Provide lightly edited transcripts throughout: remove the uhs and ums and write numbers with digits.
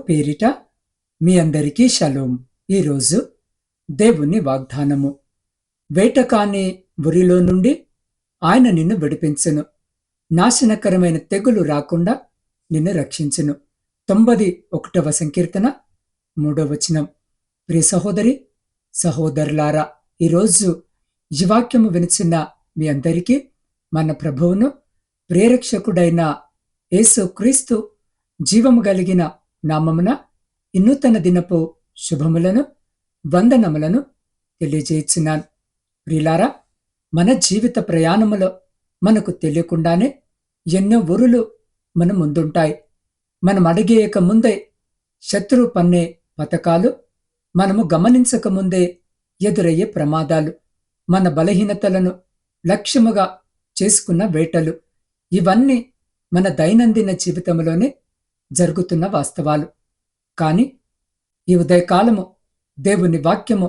పేరిట మీ అందరికీ షలోం. ఈరోజు దేవుని వాగ్దానము. వేటకాని ఉరిలో నుండి ఆయన నిన్ను విడిపించును, నాశనకరమైన తెగులు రాకుండా నిన్ను రక్షించును. 91వ సంకీర్తన 3వ వచనం. ప్రియ సహోదరి సహోదరులారా, ఈరోజు ఈ వాక్యము వినిచిన మీ అందరికీ మన ప్రభువును ప్రేరక్షకుడైన యేసు క్రీస్తు జీవము కలిగిన నామమున నూతన దినపు శుభములను వందనములను తెలియజేయుచున్నాను. ప్రియులారా, మన జీవిత ప్రయాణములో మనకు తెలియకుండానే ఎన్నో ఊరులు మన ముందుంటాయి. మనం అడిగేయక ముందే శత్రువు పన్నే పథకాలు, మనము గమనించక ముందే ఎదురయ్యే ప్రమాదాలు, మన బలహీనతలను లక్ష్యముగా చేసుకున్న వేటలు, ఇవన్నీ మన దైనందిన జీవితంలోనే జరుగుతున్న వాస్తవాలు. కాని ఈ ఉదయకాలము దేవుని వాక్యము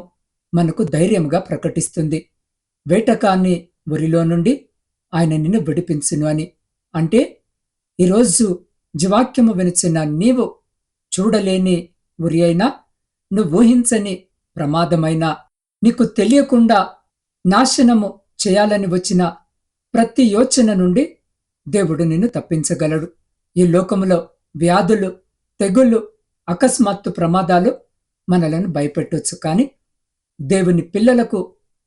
మనకు ధైర్యముగా ప్రకటిస్తుంది. వేటకాన్ని ఉరిలో నుండి ఆయన నిన్ను విడిపించును అని. అంటే ఈరోజు జీవాక్యము వినిచిన నీవు చూడలేని ఉరి అయినా, నువ్వు ఊహించని ప్రమాదమైనా, నీకు తెలియకుండా నాశనము చేయాలని వచ్చిన ప్రతి యోచన నుండి దేవుడు నిన్ను తప్పించగలడు. ఈ లోకములో వ్యాధులు, తెగుళ్ళు, అకస్మాత్తు ప్రమాదాలు మనలను భయపెట్టొచ్చు. కానీ దేవుని పిల్లలకు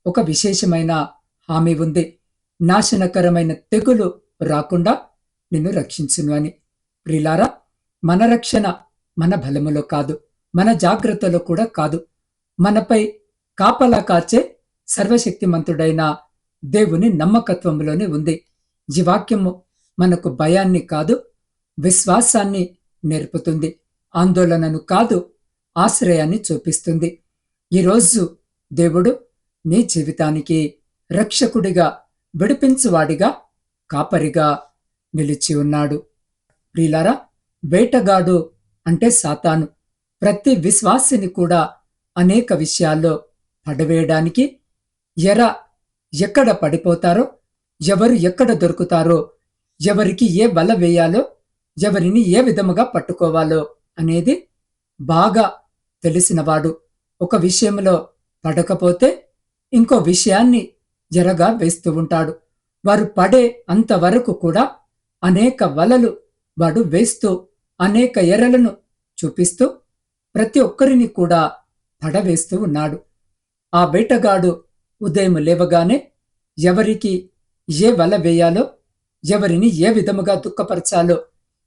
ఒక విశేషమైన హామీ ఉంది. నాశనకరమైన తెగులు రాకుండా నిన్ను రక్షించును అని. ప్రియులారా, మన రక్షణ మన బలములో కాదు, మన జాగ్రత్తలో కూడా కాదు, మనపై కాపలా కాచే సర్వశక్తిమంతుడైన దేవుని నమ్మకత్వంలోనే ఉంది. ఈ వాక్యము మనకు భయాన్ని కాదు, విశ్వాసాన్ని నేర్పుతుంది. ఆందోళనను కాదు, ఆశ్రయాన్ని చూపిస్తుంది. ఈరోజు దేవుడు నీ జీవితానికి రక్షకుడిగా, విడిపించువాడిగా, కాపరిగా నిలిచి ఉన్నాడు. ప్రియులారా, వేటగాడు అంటే సాతాను ప్రతి విశ్వాసిని కూడా అనేక విషయాల్లో పడవేయడానికి, ఎక్కడ పడిపోతారో, ఎవరు ఎక్కడ దొరుకుతారో, ఎవరికి ఏ వల వేయాలో, ఎవరిని ఏ విధముగా పట్టుకోవాలో అనేది బాగా తెలిసినవాడు. ఒక విషయంలో పడకపోతే ఇంకో విషయాన్ని ఎరగా వేస్తూ ఉంటాడు. వారు పడే అంతవరకు కూడా అనేక వలలు వాడు వేస్తూ, అనేక ఎరలను చూపిస్తూ ప్రతి ఒక్కరిని కూడా పడవేస్తూ ఉన్నాడు. ఆ వేటగాడు ఉదయం లేవగానే ఎవరికి ఏ వల వేయాలో, ఎవరిని ఏ విధముగా దుఃఖపరచాలో,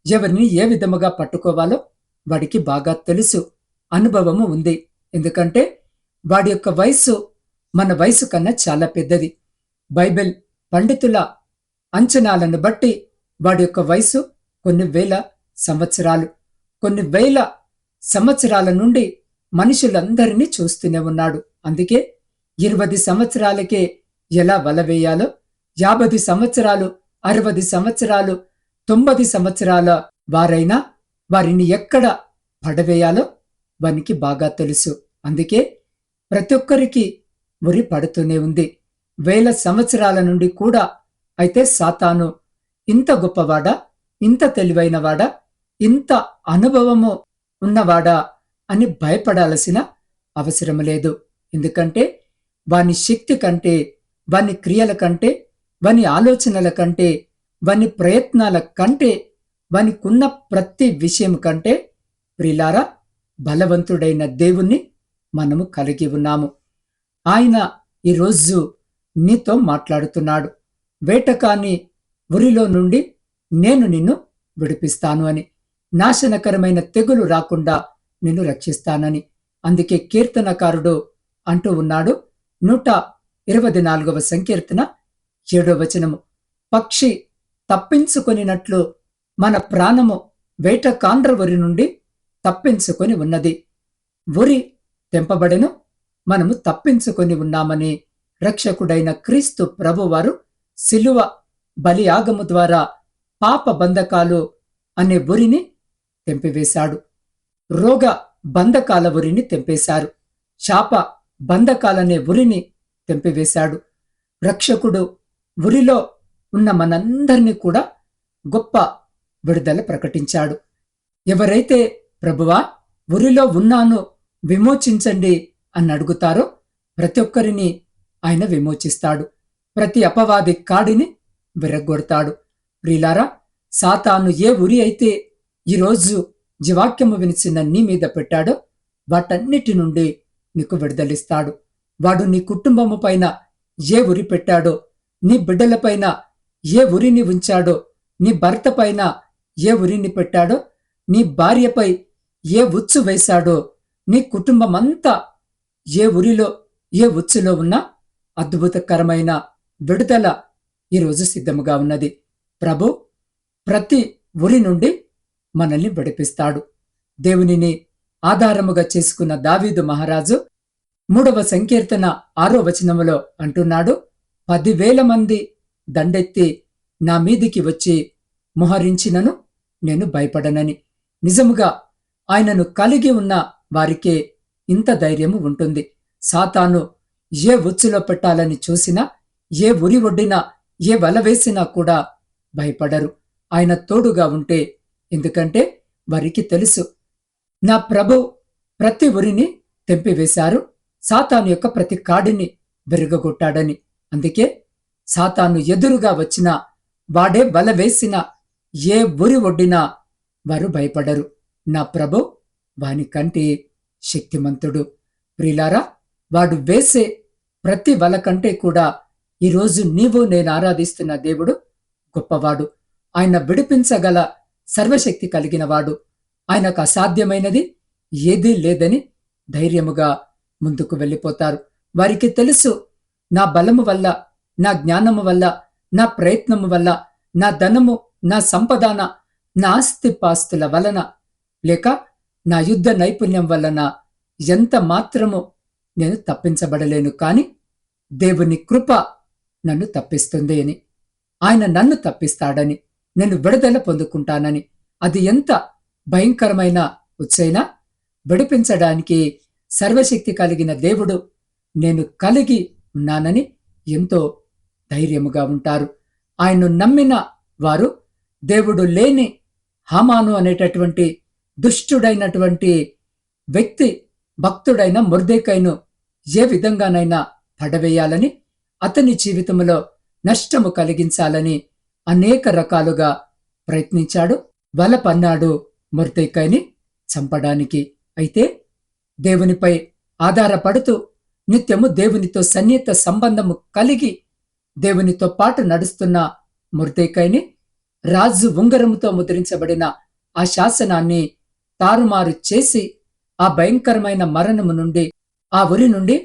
ఎవరిని ఏ విధముగా పట్టుకోవాలో వాడికి బాగా తెలుసు, అనుభవము ఉంది. ఎందుకంటే వాడి యొక్క వయసు మన వయసు కన్నా చాలా పెద్దది. బైబిల్ పండితుల అంచనాలను బట్టి వాడి యొక్క వయసు కొన్ని వేల సంవత్సరాలు. కొన్ని వేల సంవత్సరాల నుండి మనుషులందరినీ చూస్తూనే ఉన్నాడు. అందుకే 20 సంవత్సరాలకే ఎలా వల వేయాలో, 50 సంవత్సరాలు, 60 సంవత్సరాలు, 90 సంవత్సరాల వారైనా వారిని ఎక్కడ పడవేయాలో వానికి బాగా తెలుసు. అందుకే ప్రతి ఒక్కరికి ఉరి పడుతూనే ఉంది. వేల సంవత్సరాల నుండి కూడా. అయితే సాతాను ఇంత గొప్పవాడా, ఇంత తెలివైనవాడా, ఇంత అనుభవము ఉన్నవాడా అని భయపడాల్సిన అవసరం లేదు. ఎందుకంటే వాని శక్తి కంటే, వాని క్రియల కంటే, వాని ఆలోచనల కంటే, వాని ప్రయత్నాల కంటే, వానికున్న ప్రతి విషయం కంటే ప్రియులారా, బలవంతుడైన దేవుణ్ణి మనము కలిగి ఉన్నాము. ఆయన ఈరోజు నీతో మాట్లాడుతున్నాడు. వేటకాని ఉరిలో నుండి నేను నిన్ను విడిపిస్తాను అని, నాశనకరమైన తెగులు రాకుండా నిన్ను రక్షిస్తానని. అందుకే కీర్తనకారుడు అంటూ ఉన్నాడు, 124వ సంకీర్తన 7వ వచనము. పక్షి తప్పించుకొనినట్లు మన ప్రాణము వేటకాండ్ర ఉరి నుండి తప్పించుకొని ఉన్నది. ఉరి తెంపబడెను, మనము తప్పించుకొని ఉన్నామని రక్షకుడైన క్రీస్తు ప్రభువారు శిలువ బలియాగము ద్వారా పాప బంధకాలు అనే ఉరిని తెంపివేశాడు. రోగ బంధకాల ఉరిని తెంపేశారు. శాప బంధకాలనే ఉరిని తెంపివేశాడు. రక్షకుడు ఉరిలో ఉన్న మనందరినీ కూడా గొప్ప విడుదల ప్రకటించాడు. ఎవరైతే ప్రభువా, ఉరిలో ఉన్నాను, విమోచించండి అని అడుగుతారో ప్రతి ఒక్కరిని ఆయన విమోచిస్తాడు. ప్రతి అపవాది కాడిని విరగ్గొడతాడు. ప్రియులారా, సాతాను ఏ ఉరి అయితే ఈరోజు జీవాక్యము వినిచిన నీ మీద పెట్టాడో వాటన్నిటి నుండి నీకు విడుదలిస్తాడు. వాడు నీ కుటుంబము పైన ఏ ఉరి పెట్టాడో, నీ బిడ్డలపైన ఏ ఉరిని ఉంచాడో, నీ భర్త పైన ఏ ఉరిని పెట్టాడో, నీ భార్యపై ఏ ఉచ్చు వేశాడో, నీ కుటుంబమంతా ఏ ఉరిలో ఏ ఉచ్చులో ఉన్నా అద్భుతకరమైన విడుదల ఈరోజు సిద్ధముగా ఉన్నది. ప్రభు ప్రతి ఉరి నుండి మనల్ని విడిపిస్తాడు. దేవునిని ఆధారముగా చేసుకున్న దావీదు మహారాజు 3వ సంకీర్తన 6వ వచనములో అంటున్నాడు, 10,000 మంది దండెత్తి నా మీదికి వచ్చి మోహరించినను నేను భయపడనని. నిజముగా ఆయనను కలిగి ఉన్న వారికే ఇంత ధైర్యము ఉంటుంది. సాతాను ఏ ఉచ్చులో పెట్టాలని చూసినా, ఏ ఉరి ఒడ్డినా, ఏ వల వేసినా కూడా భయపడరు. ఆయన తోడుగా ఉంటే. ఎందుకంటే వారికి తెలుసు, నా ప్రభు ప్రతి ఉరిని తెంపివేశారు, సాతాను యొక్క ప్రతి కాడిని విరగొట్టాడని. అందుకే సాతాను ఎదురుగా వచ్చినా, వాడే వల వేసినా, ఏ ఉరి ఒడ్డినా వారు భయపడరు. నా ప్రభు వాని కంటే శక్తిమంతుడు. ప్రియులారా, వాడు వేసే ప్రతి వల కంటే కూడా ఈరోజు నీవు నేను ఆరాధిస్తున్న దేవుడు గొప్పవాడు. ఆయన విడిపించగల సర్వశక్తి కలిగినవాడు. ఆయనకు అసాధ్యమైనది ఏదీ లేదని ధైర్యముగా ముందుకు వెళ్ళిపోతారు. వారికి తెలుసు, నా బలము వల్ల, నా జ్ఞానము వల్ల, నా ప్రయత్నము వల్ల, నా ధనము, నా సంపదాన, నా ఆస్తిపాస్తుల వలన, లేక నా యుద్ధ నైపుణ్యం వలన ఎంత మాత్రము నేను తప్పించబడలేను. కాని దేవుని కృప నన్ను తప్పిస్తుంది అని, ఆయన నన్ను తప్పిస్తాడని, నేను విడుదల పొందుకుంటానని. అది ఎంత భయంకరమైన ఉచ్చైనా విడిపించడానికి సర్వశక్తి కలిగిన దేవుడు నేను కలిగి ఉన్నానని ఎంతో ధైర్యముగా ఉంటారు. ఆయన్ను నమ్మిన వారు దేవుడు లేని హామాను అనేటటువంటి దుష్టుడైనటువంటి వ్యక్తి భక్తుడైన మొర్దెకైను ఏ విధంగానైనా పడవేయాలని, అతని జీవితంలో నష్టము కలిగించాలని అనేక రకాలుగా ప్రయత్నించాడు, వల పన్నాడు మొర్దెకైని చంపడానికి. అయితే దేవునిపై ఆధారపడుతూ నిత్యము దేవునితో సన్నిహిత సంబంధము కలిగి దేవునితో పాటు నడుస్తున్న మొర్దెకైని రాజు ఉంగరముతో ముద్రించబడిన ఆ శాసనాన్ని తారుమారు చేసి ఆ భయంకరమైన మరణము నుండి, ఆ ఉరి నుండి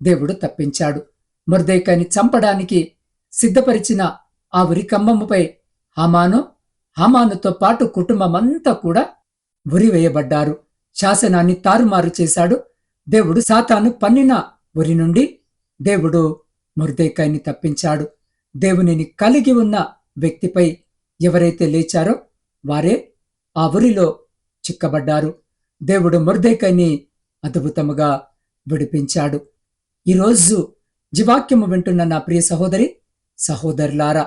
దేవుడు తప్పించాడు. మొర్దెకైని చంపడానికి సిద్ధపరిచిన ఆ ఉరి కంబముపై హామానుతో పాటు కుటుంబమంతా కూడా ఉరివేయబడ్డారు. శాసనాన్ని తారుమారు చేశాడు దేవుడు. సాతాను పన్నిన ఉరి నుండి దేవుడు మొర్దెకైని తప్పించాడు. దేవునిని కలిగి ఉన్న వ్యక్తిపై ఎవరైతే లేచారో వారే ఆ ఉరిలో చిక్కబడ్డారు. దేవుడు మొర్దెకైని అద్భుతముగా విడిపించాడు. ఈరోజు జీవాక్యము వింటున్న నా ప్రియ సహోదరి సహోదరులారా,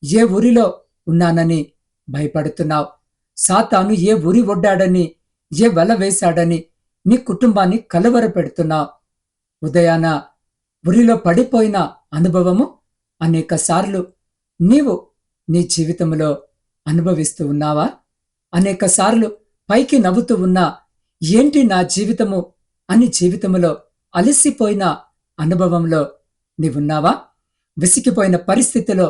ఏ ఉరిలో ఉన్నానని భయపడుతున్నావు? సాతాను ఏ ఉరి ఒడ్డాడని, ఏ వల వేశాడని నీ కుటుంబాన్ని కలవర పెడుతున్నావు. ఉదయాన ఉరిలో పడిపోయిన అనుభవము అనేక సార్లు నీవు నీ జీవితంలో అనుభవిస్తూ ఉన్నావా? అనేక సార్లు పైకి నవ్వుతూ ఉన్నా, ఏంటి నా జీవితము అని జీవితంలో అలసిపోయిన అనుభవంలో నీవున్నావా? విసిగిపోయిన పరిస్థితిలో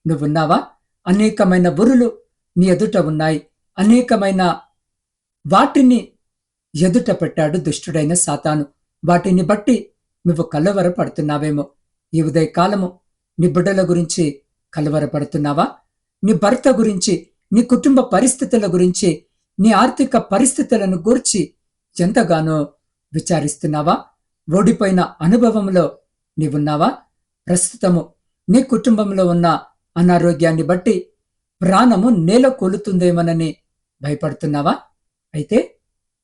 నువ్వున్నావా? అనేకమైన ఉరులు నీ ఎదుట ఉన్నాయి. అనేకమైన వాటిని ఎదుట పెట్టాడు దుష్టుడైన సాతాను. వాటిని బట్టి నువ్వు కలవరపడుతున్నావేమో. ఈ ఉదయకాలము నీ బిడ్డల గురించి కలవరపడుతున్నావా? నీ భర్త గురించి, నీ కుటుంబ పరిస్థితుల గురించి, నీ ఆర్థిక పరిస్థితులను గూర్చి ఎంతగానో విచారిస్తున్నావా? ఓడిపోయిన అనుభవంలో నీవున్నావా? ప్రస్తుతము నీ కుటుంబంలో ఉన్న అనారోగ్యాన్ని బట్టి ప్రాణము నేల కూలుతుందేమోనని భయపడుతున్నావా? అయితే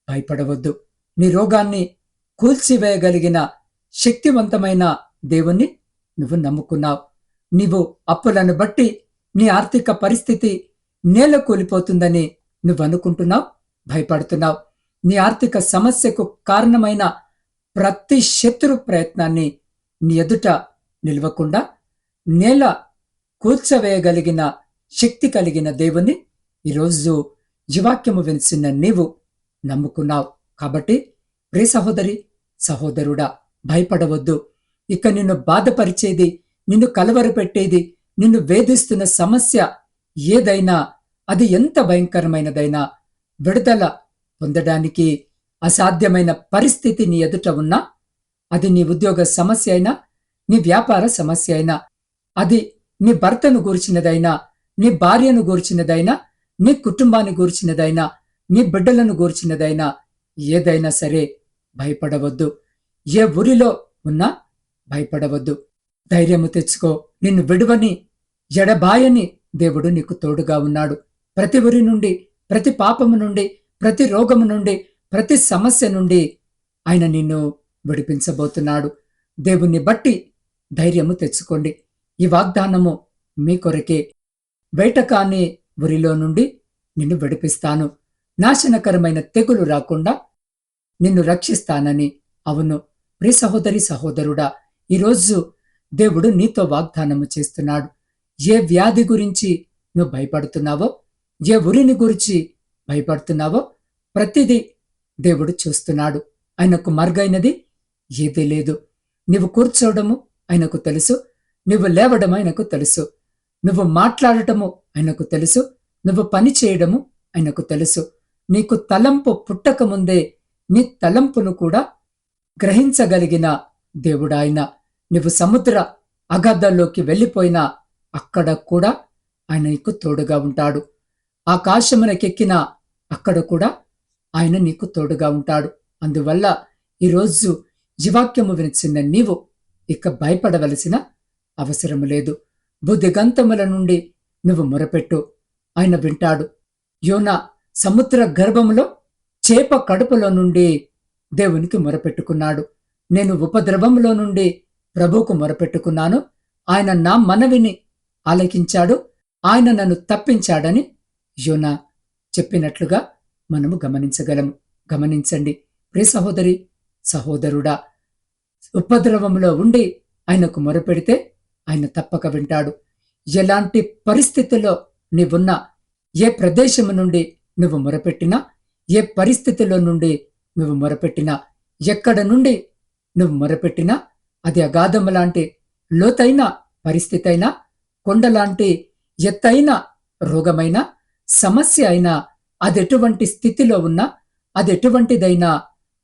భయపడవద్దు. నీ రోగాన్ని కూల్చివేయగలిగిన శక్తివంతమైన దేవుణ్ణి నువ్వు నమ్ముకున్నావు. నీవు అప్పులను బట్టి నీ ఆర్థిక పరిస్థితి నేల కూలిపోతుందని నువ్వు అనుకుంటున్నావు, భయపడుతున్నావు. నీ ఆర్థిక సమస్యకు కారణమైన ప్రతి శత్రు ప్రయత్నాన్ని నీ ఎదుట నిలవకుండా నేల కూల్చవేయగలిగిన శక్తి కలిగిన దేవుని ఈరోజు జీవాక్యము వినిసిన నీవు నమ్ముకున్నావు. కాబట్టి ప్రియ సహోదరి సహోదరుడా, భయపడవద్దు. ఇక నిన్ను బాధపరిచేది, నిన్ను కలవరపెట్టేది, నిన్ను వేధిస్తున్న సమస్య ఏదైనా, అది ఎంత భయంకరమైనదైనా, విడుదల పొందడానికి అసాధ్యమైన పరిస్థితి నీ ఎదుట ఉన్నా, అది నీ ఉద్యోగ సమస్య అయినా, నీ వ్యాపార సమస్య అయినా, అది నీ భర్తను గూర్చినదైనా, నీ భార్యను గూర్చినదైనా, నీ కుటుంబాన్ని గూర్చినదైనా, నీ బిడ్డలను గూర్చినదైనా, ఏదైనా సరే భయపడవద్దు. ఏ ఊరిలో ఉన్నా భయపడవద్దు. ధైర్యము తెచ్చుకో. నిన్ను విడువని ఎడబాయని దేవుడు నీకు తోడుగా ఉన్నాడు. ప్రతి ఊరి నుండి, ప్రతి పాపము నుండి, ప్రతి రోగము నుండి, ప్రతి సమస్య నుండి ఆయన నిన్ను విడిపించబోతున్నాడు. దేవుణ్ణి బట్టి ధైర్యము తెచ్చుకోండి. ఈ వాగ్దానము మీ కొరకే. వేటకాని ఊరిలో నుండి నిన్ను విడిపిస్తాను. నాశనకరమైన తెగులు రాకుండా నిన్ను రక్షిస్తానని. అవును ప్రియ సహోదరి సహోదరుడా, ఈరోజు దేవుడు నీతో వాగ్దానము చేస్తున్నాడు. ఏ వ్యాధి గురించి నువ్వు భయపడుతున్నావో, ఏ ఊరిని గురించి భయపడుతున్నావో ప్రతిదీ దేవుడు చూస్తున్నాడు. ఆయనకు మరుగైనది ఏదీ లేదు. నువ్వు కూర్చోవడము ఆయనకు తెలుసు, నువ్వు లేవడం ఆయనకు తెలుసు, నువ్వు మాట్లాడటము ఆయనకు తెలుసు, నువ్వు పని చేయడము ఆయనకు తెలుసు. నీకు తలంపు పుట్టక ముందే నీ తలంపును కూడా గ్రహించగలిగిన దేవుడు ఆయన. నువ్వు సముద్ర అగాధాల్లోకి వెళ్ళిపోయినా అక్కడ కూడా ఆయన నీకు తోడుగా ఉంటాడు. ఆకాశమునకెక్కిన అక్కడ కూడా ఆయన నీకు తోడుగా ఉంటాడు. అందువల్ల ఈరోజు జీవాక్యము వినిచిన నీవు ఇక భయపడవలసిన అవసరము లేదు. బుద్ధిగంతముల నుండి నువ్వు మొరపెట్టు, ఆయన వింటాడు. యోనా సముద్ర గర్భములో చేప కడుపులో నుండి దేవునికి మొరపెట్టుకున్నాడు. నేను ఉపద్రవంలో నుండి ప్రభువుకు మొరపెట్టుకున్నాను, ఆయన నా మనవిని ఆలకించాడు, ఆయన నన్ను తప్పించాడని యోనా చెప్పినట్లుగా మనము గమనించగలము. గమనించండి ప్రియ సహోదరి సహోదరుడా, ఉపద్రవంలో ఉండి ఆయనకు మొరపెడితే ఆయన తప్పక వింటాడు. ఎలాంటి పరిస్థితుల్లో నీవున్నా, ఏ ప్రదేశము నుండి నువ్వు మొరపెట్టినా, ఏ పరిస్థితిలో నుండి నువ్వు మొరపెట్టినా, ఎక్కడ నుండి నువ్వు మొరపెట్టినా, అది అగాధము లాంటి లోతైన పరిస్థితి అయినా, కొండలాంటి ఎత్తైన రోగమైన సమస్య అయినా, అదెటువంటి స్థితిలో ఉన్నా, అదెటువంటిదైనా,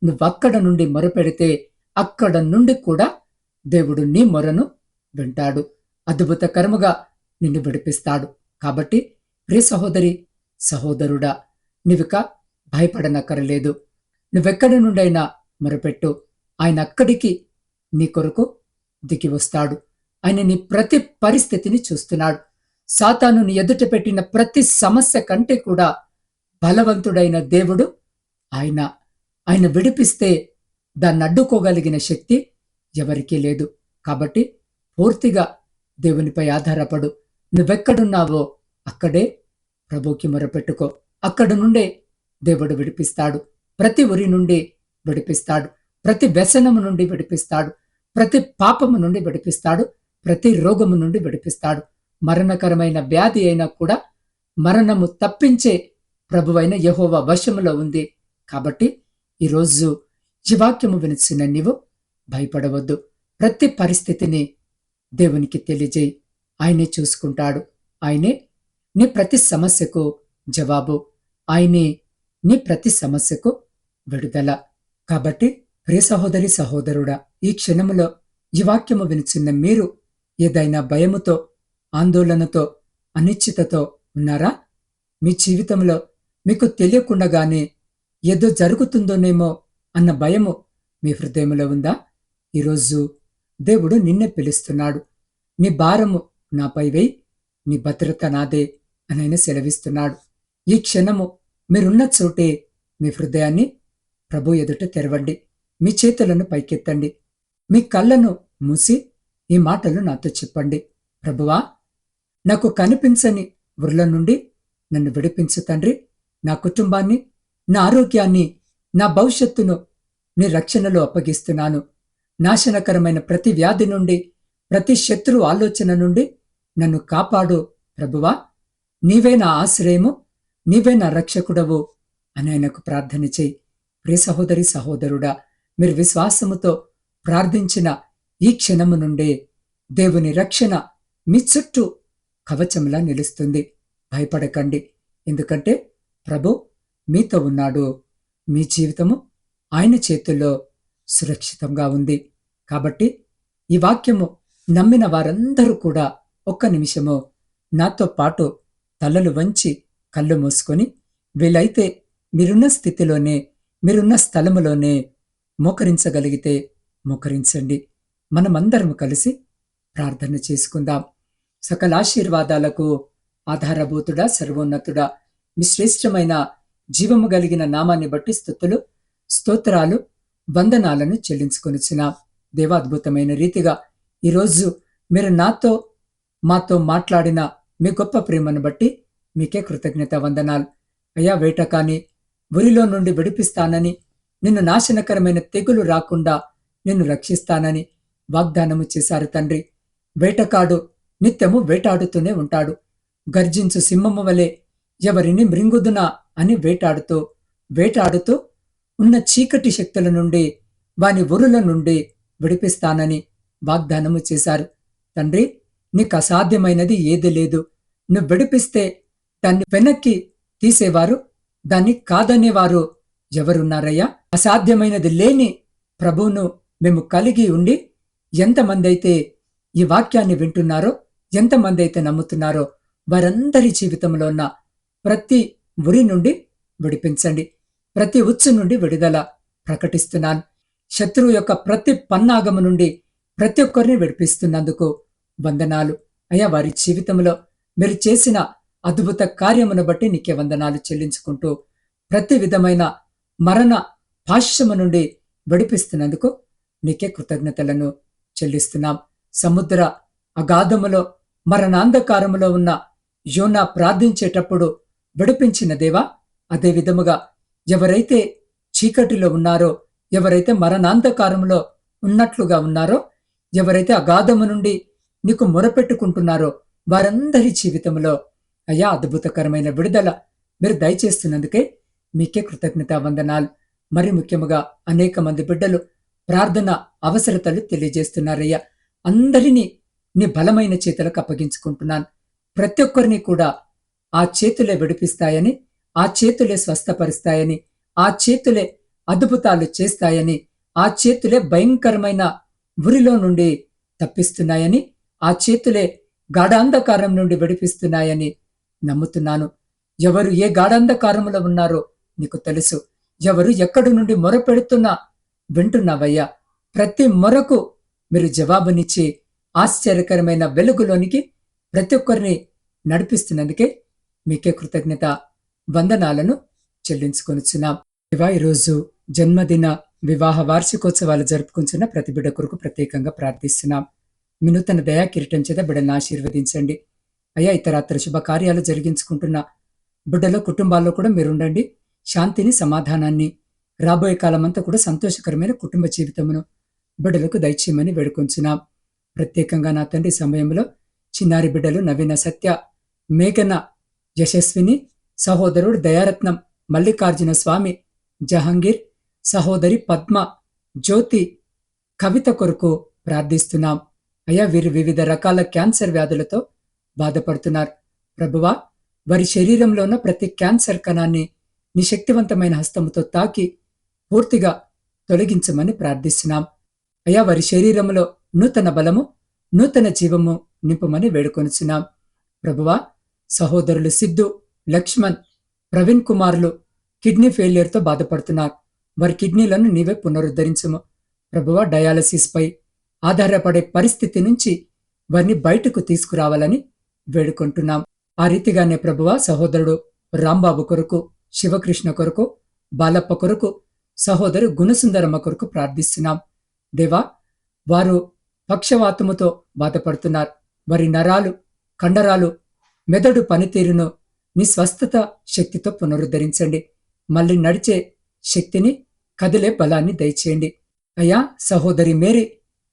నువ్వక్కడ నుండి మొరపెడితే అక్కడ నుండి కూడా దేవుడు నీ మొరను వింటాడు. అద్భుతకరముగా నిన్ను విడిపిస్తాడు. కాబట్టి ప్రియ సహోదరి సహోదరుడా, నువ్విక భయపడనక్కరలేదు. నువ్వెక్కడి నుండైనా మొరపెట్టు, ఆయన అక్కడికి నీ కొరకు దిగి వస్తాడు. ఆయన నీ ప్రతి పరిస్థితిని చూస్తున్నాడు. సాతాను నీ ఎదుట పెట్టిన ప్రతి సమస్య కంటే కూడా బలవంతుడైన దేవుడు ఆయన. ఆయన విడిపిస్తే దాన్ని అడ్డుకోగలిగిన శక్తి ఎవరికీ లేదు. కాబట్టి పూర్తిగా దేవునిపై ఆధారపడు. నువ్వెక్కడున్నావో అక్కడే ప్రభువుకి మొరపెట్టుకో. అక్కడ నుండే దేవుడు విడిపిస్తాడు. ప్రతి ఉరి నుండి విడిపిస్తాడు, ప్రతి వ్యసనము నుండి విడిపిస్తాడు, ప్రతి పాపము నుండి విడిపిస్తాడు, ప్రతి రోగము నుండి విడిపిస్తాడు. మరణకరమైన వ్యాధి అయినా కూడా మరణము తప్పించే ప్రభువైన యెహోవా వశములో ఉంది. కాబట్టి ఈరోజు జీవాక్యము వినిచిన నీవు భయపడవద్దు. ప్రతి పరిస్థితిని దేవునికి తెలియజేయి. ఆయనే చూసుకుంటాడు. ఆయనే నీ ప్రతి సమస్యకు జవాబు, ఆయనే నీ ప్రతి సమస్యకు విడుదల. కాబట్టి ప్రియ సహోదరి సహోదరుడా, ఈ క్షణములో ఈ వాక్యము వినిచిన్న మీరు ఏదైనా భయముతో, ఆందోళనతో, అనిశ్చితతో ఉన్నారా? మీ జీవితంలో మీకు తెలియకుండానే ఏదో జరుగుతుందోనేమో అన్న భయము మీ హృదయంలో ఉందా? ఈరోజు దేవుడు నిన్నే పిలుస్తున్నాడు. నీ భారము నాపై వేయి, నీ భద్రత నాదే అని ఆయన సెలవిస్తున్నాడు. ఈ క్షణము మీరున్న చోటే మీ హృదయాన్ని ప్రభు ఎదుట తెరవండి. మీ చేతులను పైకెత్తండి. మీ కళ్ళను మూసి ఈ మాటలు నాతో చెప్పండి. ప్రభువా, నాకు కనిపించని ఉర్ల నుండి నన్ను విడిపించు తండ్రి. నా కుటుంబాన్ని, నా ఆరోగ్యాన్ని నా భవిష్యత్తును నీ రక్షణలో అప్పగిస్తున్నాను. నాశనకరమైన ప్రతి వ్యాధి నుండి, ప్రతి శత్రు ఆలోచన నుండి నన్ను కాపాడు ప్రభువా. నీవే నా ఆశ్రయము, నీవే నా రక్షకుడవు అని ఆయనకు ప్రార్థన చేయి. ప్రియ సహోదరి సహోదరుడా, మీరు విశ్వాసముతో ప్రార్థించిన ఈ క్షణము నుండే దేవుని రక్షణ మీ చుట్టూ కవచంలా నిలుస్తుంది. భయపడకండి, ఎందుకంటే ప్రభు మీతో ఉన్నాడు. మీ జీవితము ఆయన చేతుల్లో సురక్షితంగా ఉంది. కాబట్టి ఈ వాక్యము నమ్మిన వారందరూ కూడా ఒక్క నిమిషము నాతో పాటు తలలు వంచి కళ్ళు మూసుకొని, వీలైతే మీరున్న స్థితిలోనే, మీరున్న స్థలములోనే మోకరించగలిగితే మోకరించండి. మనమందరం కలిసి ప్రార్థన చేసుకుందాం. సకల ఆశీర్వాదాలకు ఆధారభూతుడా, సర్వోన్నతుడా, మీ శ్రేష్టమైన జీవము కలిగిన నామాన్ని బట్టి స్తుతులు, స్తోత్రాలు, వందనాలను చెల్లించుకొనిచున్నాం. దేవాద్భుతమైన రీతిగా ఈరోజు మీరు మాతో మాట్లాడిన మీ గొప్ప ప్రేమను బట్టి మీకే కృతజ్ఞత వందనాలు. అయ్యా, వేటకాని ఉరిలో నుండి విడిపిస్తానని, నిన్ను నాశనకరమైన తెగులు రాకుండా నిన్ను రక్షిస్తానని వాగ్దానము చేశారు తండ్రి. వేటకాడు నిత్యము వేటాడుతూనే ఉంటాడు. గర్జించు సింహము వలె ఎవరిని మృంగుదునా అని వేటాడుతూ ఉన్న చీకటి శక్తుల నుండి, వాని ఉరుల నుండి విడిపిస్తానని వాగ్దానము చేశారు తండ్రి. నీకు అసాధ్యమైనది ఏది లేదు. నువ్వు విడిపిస్తే దాన్ని వెనక్కి తీసేవారు, దాన్ని కాదనేవారు ఎవరున్నారయ్యా? అసాధ్యమైనది లేని ప్రభువును మేము కలిగి ఉండి ఎంతమంది అయితే ఈ వాక్యాన్ని వింటున్నారో, ఎంతమంది అయితే నమ్ముతున్నారో వారందరి జీవితంలో ఉన్న ప్రతి ఉరి నుండి విడిపించండి. ప్రతి ఉచ్చు నుండి విడుదల ప్రకటిస్తున్నాను. శత్రువు యొక్క ప్రతి పన్నాగము నుండి ప్రతి ఒక్కరిని విడిపిస్తున్నందుకు వందనాలు అయ్యా. వారి జీవితంలో మీరు చేసిన అద్భుత కార్యమును బట్టి నీకే వందనాలు చెల్లించుకుంటూ, ప్రతి విధమైన మరణ పాశ్యము నుండి విడిపిస్తున్నందుకు నీకే కృతజ్ఞతలను చెల్లిస్తున్నాం. సముద్ర అగాధములో మరణాంధకారములో ఉన్న యోనా ప్రార్థించేటప్పుడు విడిపించిన దేవా, అదే విధముగా ఎవరైతే చీకటిలో ఉన్నారో, ఎవరైతే మరణాంధకారంలో ఉన్నట్లుగా ఉన్నారో, ఎవరైతే అగాధము నుండి నీకు మొరపెట్టుకుంటున్నారో వారందరి జీవితంలో అయ్యా అద్భుతకరమైన విడుదల మీరు దయచేస్తున్నందుకే మీకే కృతజ్ఞత వందనాలు. మరి ముఖ్యముగా అనేక మంది బిడ్డలు ప్రార్థన అవసరతలు తెలియజేస్తున్నారయ్యా. అందరినీ నీ బలమైన చేతులకు అప్పగించుకుంటున్నాను. ప్రతి ఒక్కరిని కూడా ఆ చేతులే విడిపిస్తాయని, ఆ చేతులే స్వస్థపరుస్తాయని, ఆ చేతులే అద్భుతాలు చేస్తాయని, ఆ చేతులే భయంకరమైన ఉరిలో నుండి తప్పిస్తున్నాయని, ఆ చేతులే గాఢాంధకారం నుండి విడిపిస్తున్నాయని నమ్ముతున్నాను. ఎవరు ఏ గాఢాంధకారములో ఉన్నారో నీకు తెలుసు. ఎవరు ఎక్కడి నుండి మొరపెడుతున్నా వింటున్నావయ్యా. ప్రతి మొరకు మీరు జవాబునిచ్చి ఆశ్చర్యకరమైన వెలుగులోనికి ప్రతి ఒక్కరిని నడిపిస్తున్నందుకే మీకే కృతజ్ఞత వందనాలను చెల్లించుకొనిచున్నాం. ఈరోజు జన్మదిన వివాహ వార్షికోత్సవాలు జరుపుకుంటున్న ప్రతి బిడ్డ కొరకు ప్రత్యేకంగా ప్రార్థిస్తున్నాం. మీ నూతన దయా కిరీటం చేత బిడ్డలను ఆశీర్వదించండి అయ్యా. ఇతరత్ర శుభకార్యాలు జరిగించుకుంటున్న బిడ్డల కుటుంబాల్లో కూడా మీరుండండి. శాంతిని, సమాధానాన్ని, రాబోయే కాలమంతా కూడా సంతోషకరమైన కుటుంబ జీవితమును బిడ్డలకు దయచేయమని వేడుకొంచున్నాం. ప్రత్యేకంగా నా తండ్రి సమయంలో చిన్నారి బిడ్డలు నవీన, సత్య, మేఘన, యశస్విని, సహోదరుడు దయారత్నం, మల్లికార్జున స్వామి, జహంగీర్, సహోదరి పద్మ, జ్యోతి, కవిత కొరకు ప్రార్థిస్తున్నాం అయ్యా. వీరు వివిధ రకాల క్యాన్సర్ వ్యాధులతో బాధపడుతున్నారు ప్రభువా. వారి శరీరంలో ఉన్న ప్రతి క్యాన్సర్ కణాన్ని నీ శక్తివంతమైన హస్తముతో తాకి పూర్తిగా తొలగించమని ప్రార్థిస్తున్నాం అయ్యా. వారి శరీరంలో నూతన బలము, నూతన జీవము నింపమని వేడుకొనిచున్నాం ప్రభువా. సహోదరులు సిద్ధు, లక్ష్మణ్, ప్రవీణ్ కుమార్లు కిడ్నీ ఫెయిలియర్తో బాధపడుతున్నారు. వారి కిడ్నీలను నీవే పునరుద్ధరించుము ప్రభువా. డయాలసిస్ పై ఆధారపడే పరిస్థితి నుంచి వారిని బయటకు తీసుకురావాలని వేడుకుంటున్నాం. ఆ రీతిగానే ప్రభువా సహోదరుడు రాంబాబు కొరకు, శివకృష్ణ కొరకు, బాలప్ప కొరకు, సహోదరు గుణసుందరమ్మ కొరకు ప్రార్థిస్తున్నాం దేవా. వారు పక్షవాతముతో బాధపడుతున్నారు. వారి నరాలు, కండరాలు, మెదడు పనితీరును నీ స్వస్థత శక్తితో పునరుద్ధరించండి. మళ్ళీ నడిచే శక్తిని, కదిలే బలాన్ని దయచేయండి. అయ్యా, సహోదరి మేరీ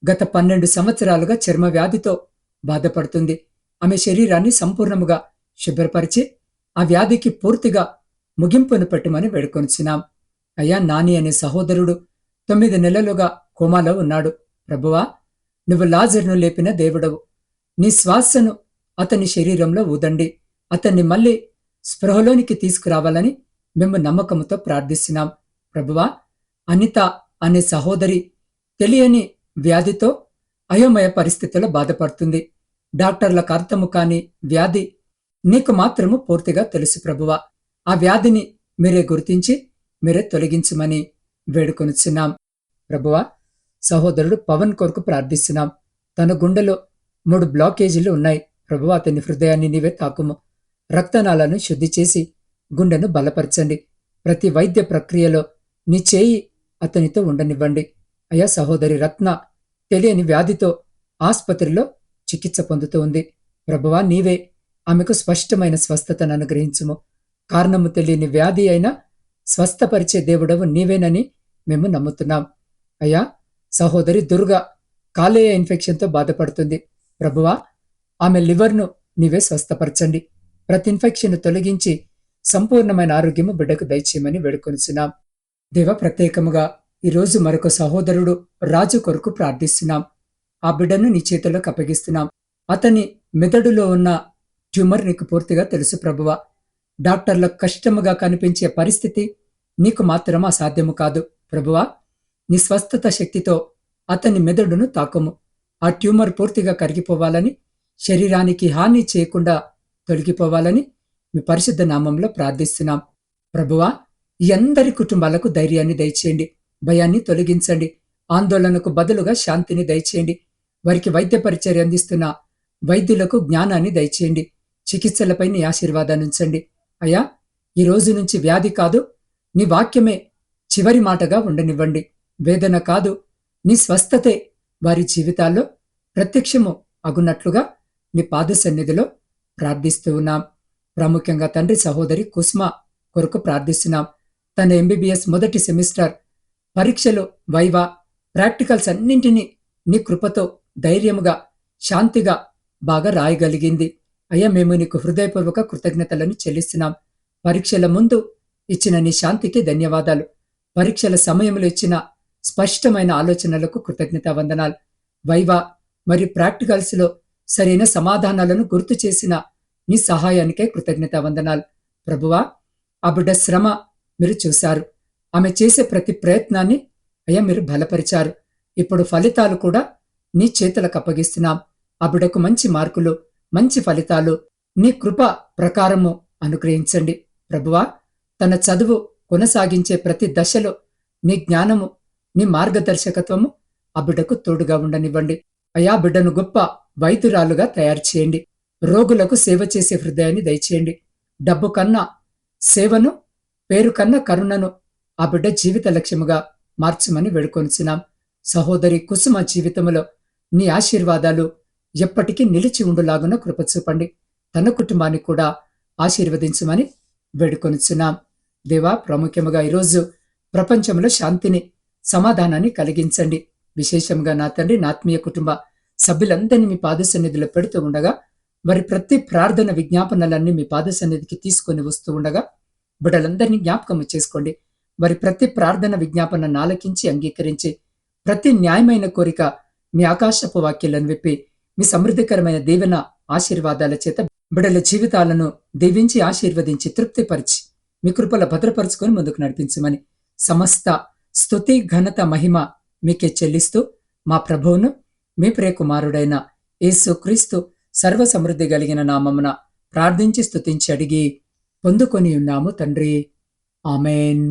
గత 12 సంవత్సరాలుగా చర్మ వ్యాధితో బాధపడుతుంది. ఆమె శరీరాన్ని సంపూర్ణముగా శుభ్రపరిచి ఆ వ్యాధికి పూర్తిగా ముగింపును పెట్టమని వేడుకొనిచున్నాం. అయ్యా, నాని అనే సహోదరుడు 9 నెలలుగా కోమాలో ఉన్నాడు. ప్రభువా, నువ్వు లాజరును లేపిన దేవుడవు. నీ శ్వాసను అతని శరీరంలో ఊదండి. అతన్ని మళ్ళీ స్పృహలోనికి తీసుకురావాలని మేము నమ్మకంతో ప్రార్థిస్తున్నాం. ప్రభువా, అనిత అనే సహోదరి తెలియని వ్యాధితో అయోమయ పరిస్థితుల్లో బాధపడుతుంది. డాక్టర్లకు అర్థము కాని వ్యాధి నీకు మాత్రము పూర్తిగా తెలుసు ప్రభువా. ఆ వ్యాధిని మీరే గుర్తించి మీరే తొలగించమని వేడుకొనిచున్నాం. ప్రభువా, సహోదరుడు పవన్ కొరకు ప్రార్థిస్తున్నాం. తన గుండెలో 3 బ్లాకేజీలు ఉన్నాయి. ప్రభువా, అతని హృదయాన్ని నీవే తాకుము. రక్తనాళాలను శుద్ధి చేసి గుండెను బలపరచండి. ప్రతి వైద్య ప్రక్రియలో నీ చేయి అతనితో ఉండనివ్వండి. అయ్యా, సహోదరి రత్న తెలియని వ్యాధితో ఆస్పత్రిలో చికిత్స పొందుతూ ఉంది. ప్రభువా, నీవే ఆమెకు స్పష్టమైన స్వస్థతను అనుగ్రహించుము. కారణము తెలియని వ్యాధి అయినా స్వస్థపరిచే దేవుడవు నీవేనని మేము నమ్ముతున్నాం. అయ్యా, సహోదరి దుర్గా కాలేయ ఇన్ఫెక్షన్తో బాధపడుతుంది. ప్రభువా, ఆమె లివర్ను నీవే స్వస్థపరచండి. ప్రతి ఇన్ఫెక్షన్ తొలగించి సంపూర్ణమైన ఆరోగ్యము బిడ్డకు దయచేయమని వేడుకొనిచున్నాం. దేవ, ప్రత్యేకముగా ఈరోజు మరొక సహోదరుడు రాజు కొరకు ప్రార్థిస్తున్నాం. ఆ బిడ్డను నీ చేతుల్లోకి అప్పగిస్తున్నాం. అతని మెదడులో ఉన్న ట్యూమర్ నీకు పూర్తిగా తెలుసు ప్రభువా. డాక్టర్లకు కష్టముగా కనిపించే పరిస్థితి నీకు మాత్రం అసాధ్యము కాదు ప్రభువా. నీ స్వస్థత శక్తితో అతని మెదడును తాకుము. ఆ ట్యూమర్ పూర్తిగా కరిగిపోవాలని, శరీరానికి హాని చేయకుండా తొలగిపోవాలని మీ పరిశుద్ధ నామంలో ప్రార్థిస్తున్నాం. ప్రభువా, ఈ అందరి కుటుంబాలకు ధైర్యాన్ని దయచేయండి, భయాన్ని తొలగించండి, ఆందోళనకు బదులుగా శాంతిని దయచేయండి. వారికి వైద్య పరిచర్య అందిస్తున్న వైద్యులకు జ్ఞానాన్ని దయచేయండి. చికిత్సలపై నీ ఆశీర్వాదాన్ని ఉంచండి. అయ్యా, ఈ రోజు నుంచి వ్యాధి కాదు, నీ వాక్యమే చివరి మాటగా ఉండనివ్వండి. వేదన కాదు, నీ స్వస్థతే వారి జీవితాల్లో ప్రత్యక్షము అగున్నట్లుగా నీ పాద సన్నిధిలో ప్రార్థిస్తూ ఉన్నాం. ప్రాముఖ్యంగా తండ్రి సహోదరి కుస్మ కొరకు ప్రార్థిస్తున్నాం. తన ఎంబీబీఎస్ మొదటి సెమిస్టర్ పరీక్షలు, వైవా, ప్రాక్టికల్స్ అన్నింటినీ నీ కృపతో ధైర్యముగా, శాంతిగా బాగా రాయగలిగింది. అయ్యా, మేము నీకు హృదయపూర్వక కృతజ్ఞతలను చెల్లిస్తున్నాం. పరీక్షల ముందు ఇచ్చిన నీ శాంతికి ధన్యవాదాలు. పరీక్షల సమయంలో ఇచ్చిన స్పష్టమైన ఆలోచనలకు కృతజ్ఞతా వందనాలు. వైవా మరియు ప్రాక్టికల్స్లో సరైన సమాధానాలను గుర్తు చేసిన నీ సహాయానికే కృతజ్ఞతా వందనాలు. ప్రభువా, ఆ బిడ్డ శ్రమ మీరు చూశారు. ఆమె చేసే ప్రతి ప్రయత్నాన్ని అయ్యా మీరు బలపరిచారు. ఇప్పుడు ఫలితాలు కూడా నీ చేతులకు అప్పగిస్తున్నాం. ఆ బిడ్డకు మంచి మార్కులు, మంచి ఫలితాలు నీ కృప ప్రకారము అనుగ్రహించండి. ప్రభువా, తన చదువు కొనసాగించే ప్రతి దశలో నీ జ్ఞానము, నీ మార్గదర్శకత్వము ఆ బిడ్డకు తోడుగా ఉండనివ్వండి. అయా, బిడ్డను గొప్ప వైద్యురాలుగా తయారు చేయండి. రోగులకు సేవ చేసే హృదయాన్ని దయచేయండి. డబ్బు కన్నా సేవను, పేరు కన్నా కరుణను ఆ బిడ్డ జీవిత లక్ష్యముగా మార్చమని వేడుకొనిచున్నాం. సహోదరి కుసుమ జీవితంలో నీ ఆశీర్వాదాలు ఎప్పటికీ నిలిచి ఉండులాగున కృప చూపండి. తన కుటుంబాన్ని కూడా ఆశీర్వదించమని వేడుకొనిచున్నాం. దేవా, ప్రాముఖ్యముగా ఈరోజు ప్రపంచంలో శాంతిని, సమాధానాన్ని కలిగించండి. విశేషంగా నా తండ్రి, నా ఆత్మీయ కుటుంబ సభ్యులందరినీ మీ పాద సన్నిధిలో పెడుతూ ఉండగా, వారి ప్రతి ప్రార్థన విజ్ఞాపనలన్నీ మీ పాద సన్నిధికి తీసుకొని వస్తూ ఉండగా బిడ్డలందరినీ జ్ఞాపకము చేసుకోండి. వారి ప్రతి ప్రార్థన విజ్ఞాపనను ఆలకించి అంగీకరించి ప్రతి న్యాయమైన కోరిక మీ ఆకాశపు వాక్యాలను విప్పి మీ సమృద్ధికరమైన దీవెన ఆశీర్వాదాల చేత బిడ్డల జీవితాలను దీవించి ఆశీర్వదించి తృప్తిపరిచి మీ కృపల భద్రపరుచుకొని ముందుకు నడిపించమని సమస్త స్తుతి, ఘనత, మహిమ మీకే చెల్లిస్తూ మా ప్రభువును, మీ ప్రియకుమారుడైన యేసు క్రీస్తు సర్వ సమృద్ధి కలిగిన నామమున ప్రార్థించి స్తుతించి అడిగి పొందుకొని ఉన్నాము తండ్రి. ఆమెన్.